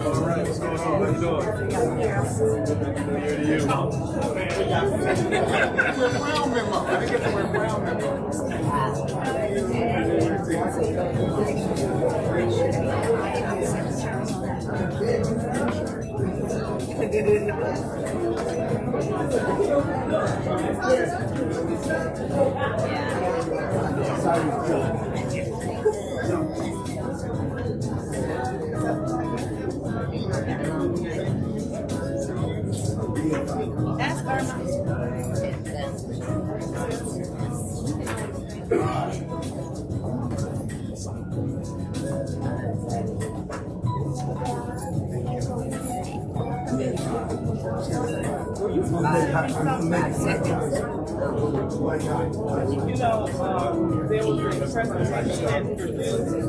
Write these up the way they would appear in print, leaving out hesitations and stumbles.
All right, what's going on? How you doing? Here to you. Wear brown memo. I didn't get to wear brown memo. That's there was a presentation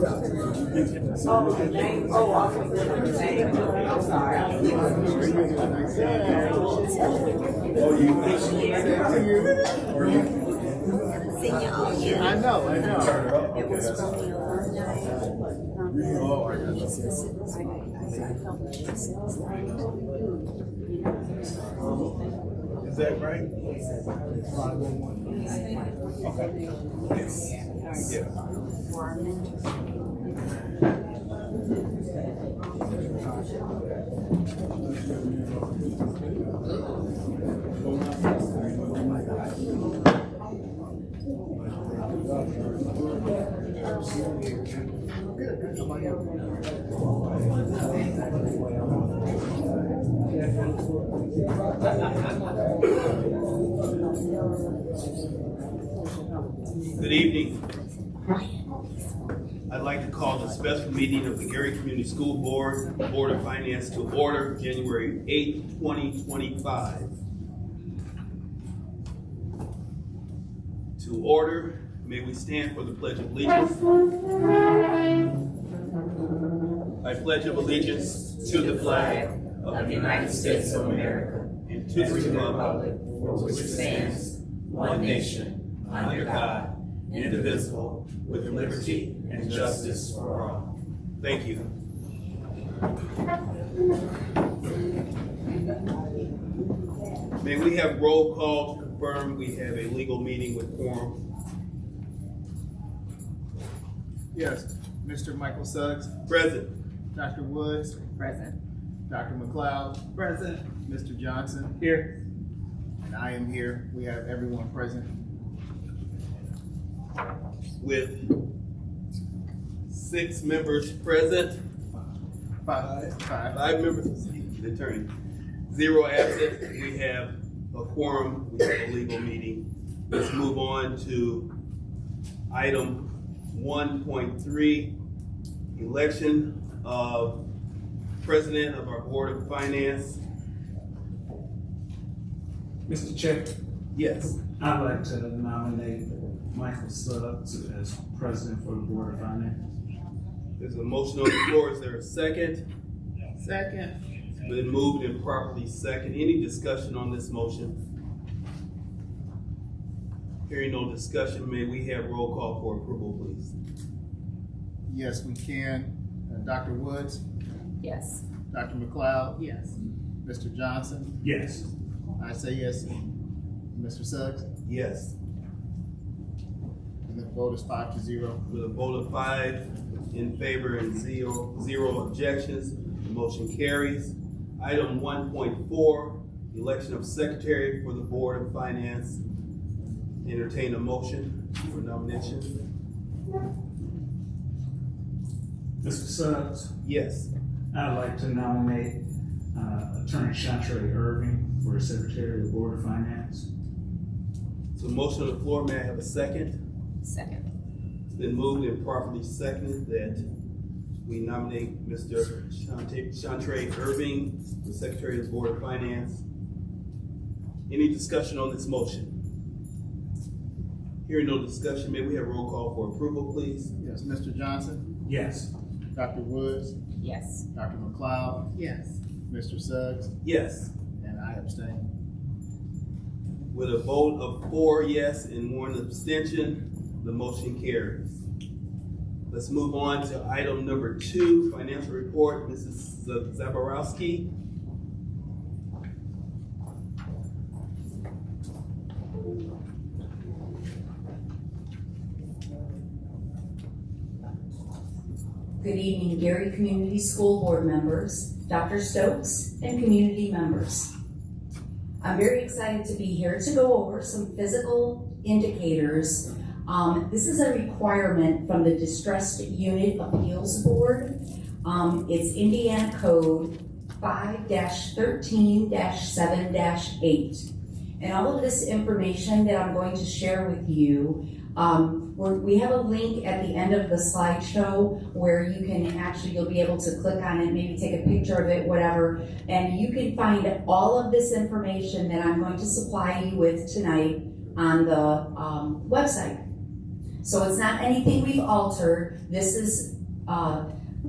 I know. It was from the Is that right? Good evening. I'd like to call the special meeting of the Gary Community School Board, Board of Finance to order January 8th, 2025. To order, may we stand for the Pledge of Allegiance. I pledge of allegiance to the flag of the United States of America and to the republic for which it stands, one nation, under God, indivisible, with liberty and justice for all. Thank you. May we have roll call to confirm we have a legal meeting with quorum. Yes, Mr. Michael Suggs, Present. Dr. Woods, present. Dr. McLeod, present. Mr. Johnson, Here. and I am here. We have everyone present. With 6 members present, Five. 5 members, the attorney, 0 absent. We have a quorum. We have a legal meeting. Let's move on to item 1.3, election of president of our Board of Finance. Mr. Chair, Yes. I'd like to nominate Michael Suggs as president for the Board of Finance. There's a motion on the floor. Is there a second? Second. It's been moved and properly second. Any discussion on this motion? Hearing no discussion, may we have roll call for approval, please? Yes, we can. Dr. Woods, Yes. Dr. McLeod, Yes. Mr. Johnson, Yes. I say yes. Mr. Suggs, Yes. and the vote is 5-0. With a vote of 5 in favor and zero objections, the motion carries. Item 1.4, election of secretary for the Board of Finance. Entertain a motion for nomination. Mr. Suggs, Yes. I'd like to nominate Attorney Chantre Irving for Secretary of the Board of Finance. So motion on the floor, may I have a second? Second. It's been moved and properly seconded that we nominate Mr. Chantre Irving, the Secretary of the Board of Finance. Any discussion on this motion? Hearing no discussion, may we have roll call for approval, please? Yes, Mr. Johnson, Yes. Dr. Woods, Yes. Dr. McLeod, Yes. Mr. Suggs, Yes. and I abstain. With a vote of 4 yes and 1 abstention, the motion carries. Let's move on to item number 2, financial report. Mrs. Zaborowski. Good evening, Gary Community School Board members, Dr. Stokes, and community members. I'm very excited to be here to go over some physical indicators. This is a requirement from the Distressed Unit Appeals Board. It's Indiana Code 5-13-7-8. And all of this information that I'm going to share with you, we have a link at the end of the slideshow where you can you'll be able to click on it, maybe take a picture of it, whatever, and you can find all of this information that I'm going to supply you with tonight on the website. So it's not anything we've altered. This is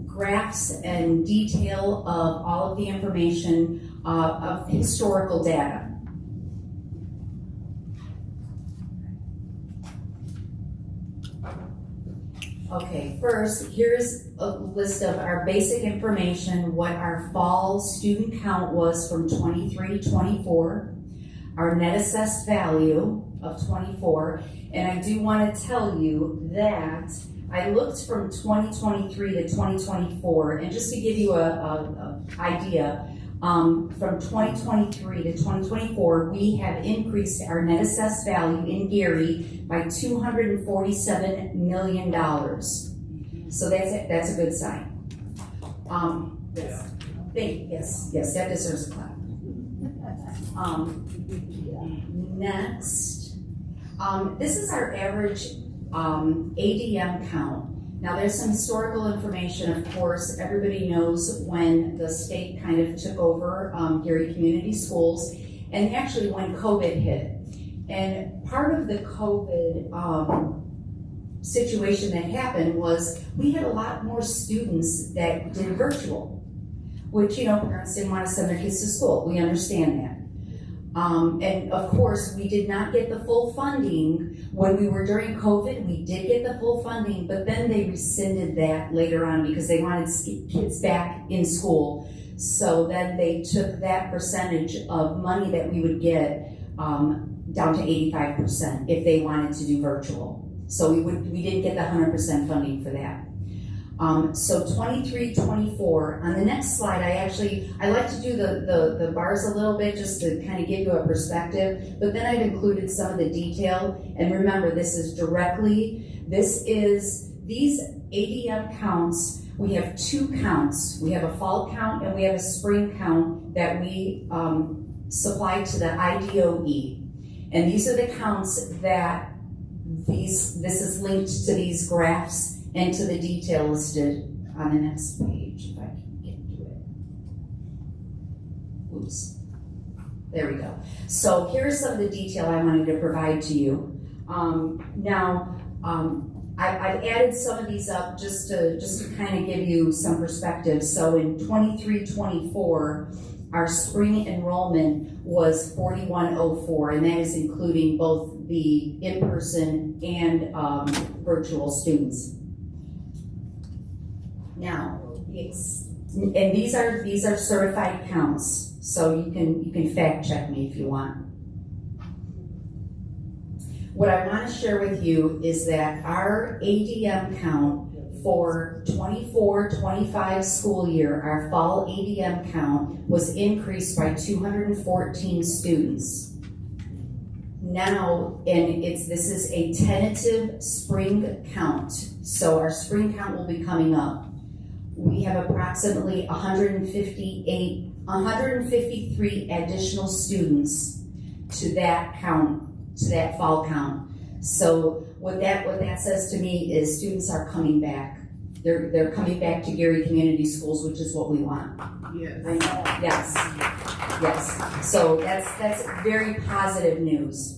graphs and detail of all of the information of historical data. Okay, first, here's a list of our basic information, what our fall student count was from 23-24, our net assessed value of 24, and I do want to tell you that I looked from 2023 to 2024, and just to give you a idea, from 2023 to 2024, we have increased our net assessed value in Gary by $247 million. So that's a good sign. Yes, that deserves a clap. Next, this is our average ADM count. Now there's some historical information, of course. Everybody knows when the state kind of took over Gary Community Schools, and actually when COVID hit. And part of the COVID situation that happened was we had a lot more students that did virtual, which, parents didn't want to send their kids to school. We understand that. And of course, we did not get the full funding. When we were during COVID, we did get the full funding, but then they rescinded that later on because they wanted kids back in school. So then they took that percentage of money that we would get down to 85% if they wanted to do virtual. So we didn't get the 100% funding for that. So 23-24, on the next slide, I like to do the bars a little bit just to kind of give you a perspective, but then I've included some of the detail. And remember, these ADM counts, we have 2 counts. We have a fall count and we have a spring count that we supply to the IDOE. And these are the counts that this is linked to these graphs and to the detail listed on the next page, if I can get to it. Oops. There we go. So here's some of the detail I wanted to provide to you. I've added some of these up just to kind of give you some perspective. So in 23-24, our spring enrollment was 4104, and that is including both the in-person and virtual students. Now, and these are certified counts, so you can fact check me if you want. What I want to share with you is that our ADM count for 24-25 school year, our fall ADM count was increased by 214 students. Now, and this is a tentative spring count, so our spring count will be coming up. We have approximately 153 additional students to that count, to that fall count. So what that says to me is students are coming back. They're coming back to Gary Community Schools, which is what we want. Yes. I know. Yes. So that's very positive news.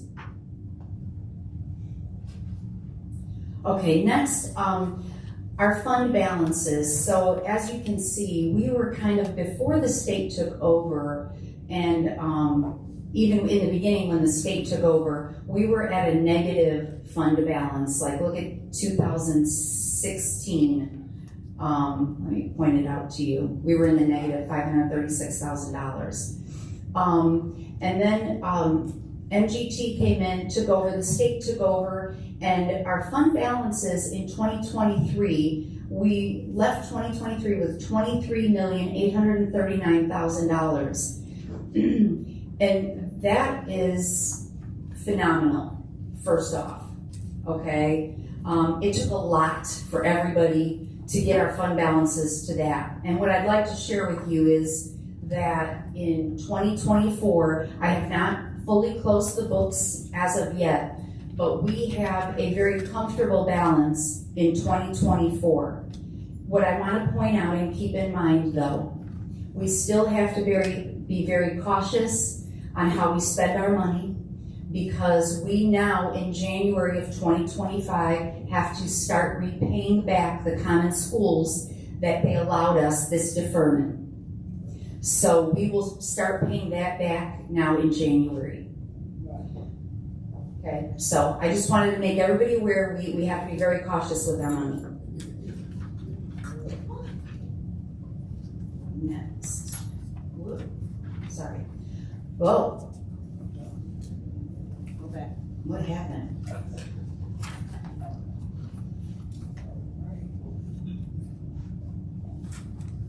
Okay, next, our fund balances. So as you can see, we were kind of, before the state took over, and even in the beginning when the state took over, we were at a negative fund balance. Like look at 2016 2016, let me point it out to you. We were in the negative $536,000. And then MGT came in, took over, the state took over, and our fund balances in 2023, we left 2023 with $23,839,000. And that is phenomenal, first off, okay? It took a lot for everybody to get our fund balances to that. And what I'd like to share with you is that in 2024, I have not fully closed the books as of yet, but we have a very comfortable balance in 2024. What I want to point out and keep in mind though, we still have to be very cautious on how we spend our money, because we now in January of 2025 have to start repaying back the common schools that they allowed us this deferment. So we will start paying that back now in January. Okay, so I just wanted to make everybody aware we have to be very cautious with our money. Next. Whoa. Sorry. Whoa. Go back. What happened?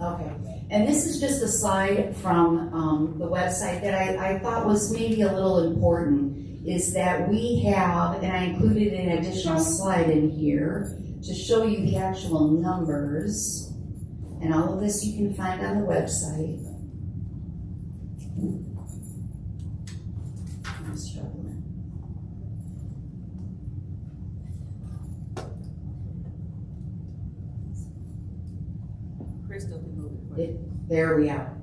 Okay, and this is just a slide from the website that I thought was maybe a little important, is that we have, and I included an additional slide in here to show you the actual numbers, and all of this you can find on the website. I'm struggling. Crystal can move it. There we are.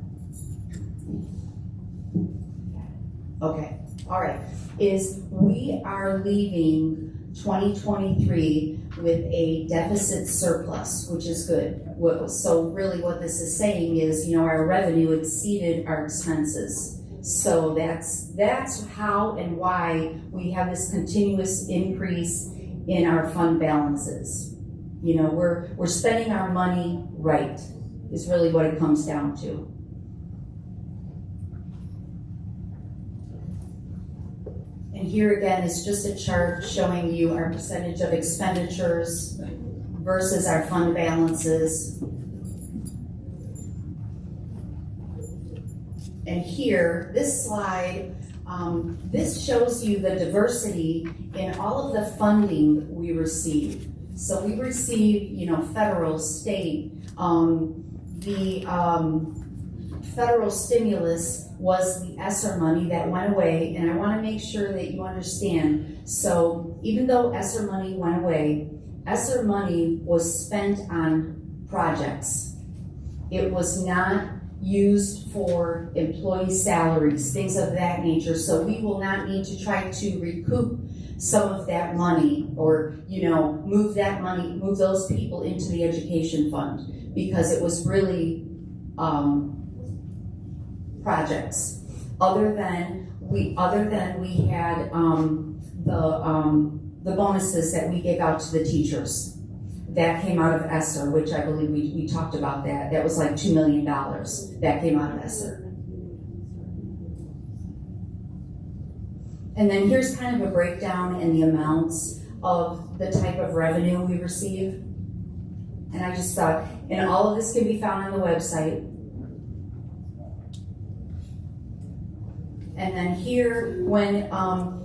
Okay, all right. Is we are leaving 2023 with a deficit surplus, which is good. So really what this is saying is, you know, our revenue exceeded our expenses. So that's how and why we have this continuous increase in our fund balances. You know, we're spending our money right, is really what it comes down to. And here again is just a chart showing you our percentage of expenditures versus our fund balances. And here, this slide, this shows you the diversity in all of the funding we receive. So we receive, you know, federal, state, the federal stimulus was the ESSER money that went away, and I want to make sure that you understand. So even though ESSER money went away, ESSER money was spent on projects. It was not used for employee salaries, things of that nature. So we will not need to try to recoup some of that money, or, you know, move that money, move those people into the education fund, because it was really projects. Other than we had the bonuses that we gave out to the teachers. That came out of ESSER, which I believe we talked about that. That was like $2 million that came out of ESSER. And then here's kind of a breakdown in the amounts of the type of revenue we receive. And I just thought, and all of this can be found on the website. And then here,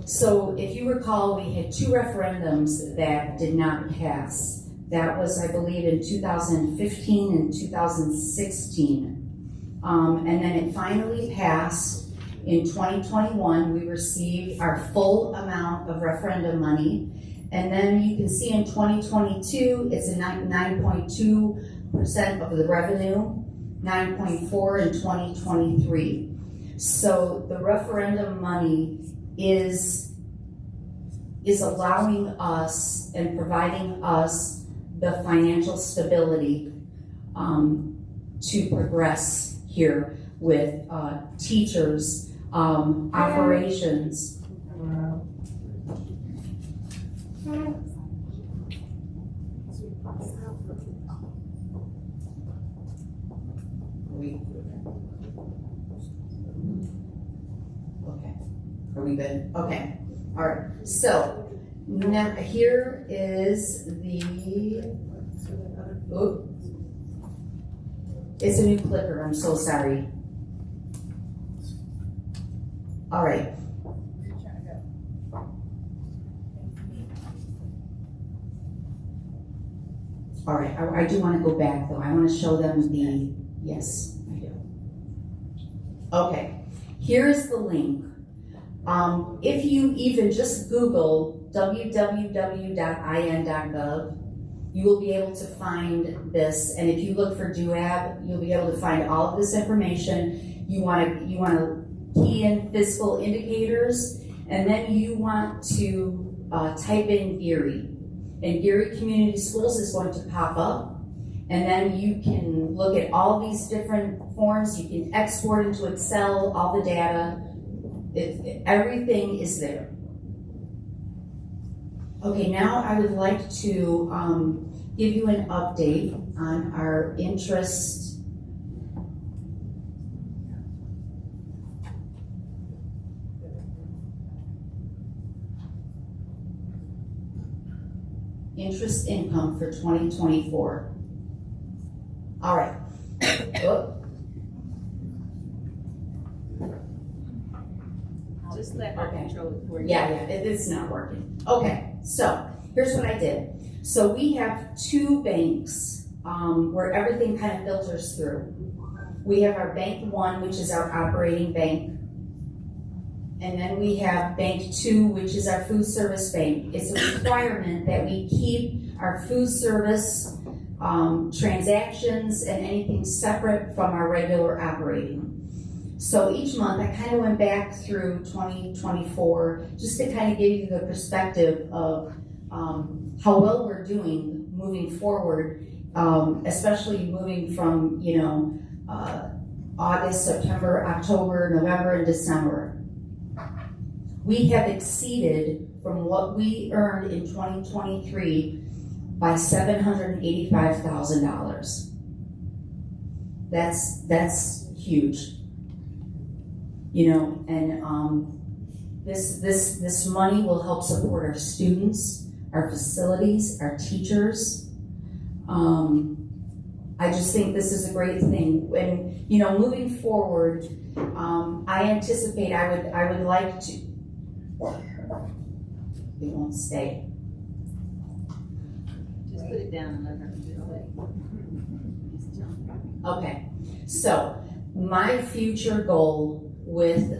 so if you recall, we had 2 referendums that did not pass. That was, I believe, in 2015 and 2016. And then it finally passed in 2021. We received our full amount of referendum money. And then you can see in 2022, it's a 9.2% of the revenue, 9.4% in 2023. So the referendum money is allowing us and providing us the financial stability to progress here with teachers, operations. Are we good? Okay, all right. So, now, here is the, oop. It's a new clicker, I'm so sorry. All right. All right, I do want to go back though. I want to show them the, yes, I do. Okay, here's the link. If you even just Google www.in.gov, you will be able to find this. And if you look for DUAB, you'll be able to find all of this information. You want to key in fiscal indicators, and then you want to type in Geary. And Geary Community Schools is going to pop up, and then you can look at all these different forms. You can export into Excel all the data. Everything is there. Okay, now I would like to give you an update on our interest. Interest income for 2024. All right. Oh. Just let her Okay. control it for you. Yeah, it's not working. Okay, so here's what I did. So we have two banks where everything kind of filters through. We have our Bank 1, which is our operating bank. And then we have Bank 2, which is our food service bank. It's a requirement that we keep our food service transactions and anything separate from our regular operating. So each month I kind of went back through 2024 just to kind of give you the perspective of how well we're doing moving forward, especially moving from, August, September, October, November, and December. We have exceeded from what we earned in 2023 by $785,000. That's huge. And this money will help support our students, our facilities, our teachers. I just think this is a great thing. And moving forward, I anticipate I would like to. It won't stay. Just put it down and let her do it. Okay, so my future goal with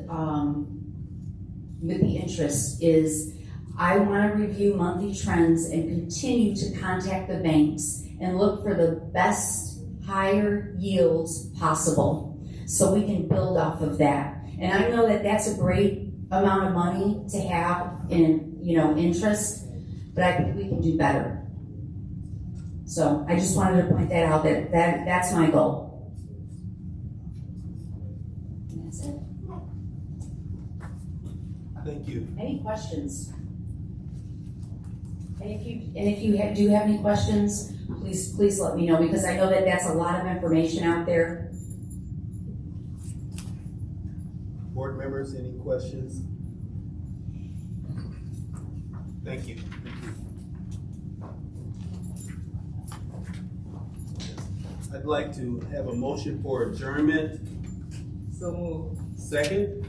the interest is I want to review monthly trends and continue to contact the banks and look for the best higher yields possible so we can build off of that. And I know that that's a great amount of money to have in interest, but I think we can do better. So I just wanted to point that out, that's my goal. And that's it. Thank you. Any questions? And if you do have any questions, please let me know, because I know that that's a lot of information out there. Board members, any questions? Thank you. I'd like to have a motion for adjournment. So move. Second,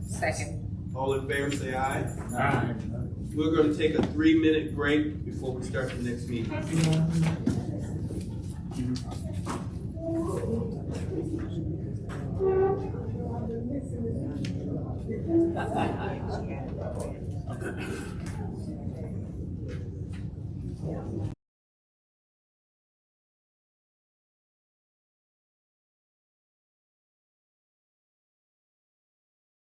Second. all in favor say aye. Aye. We're going to take a 3-minute break before we start the next meeting. Okay.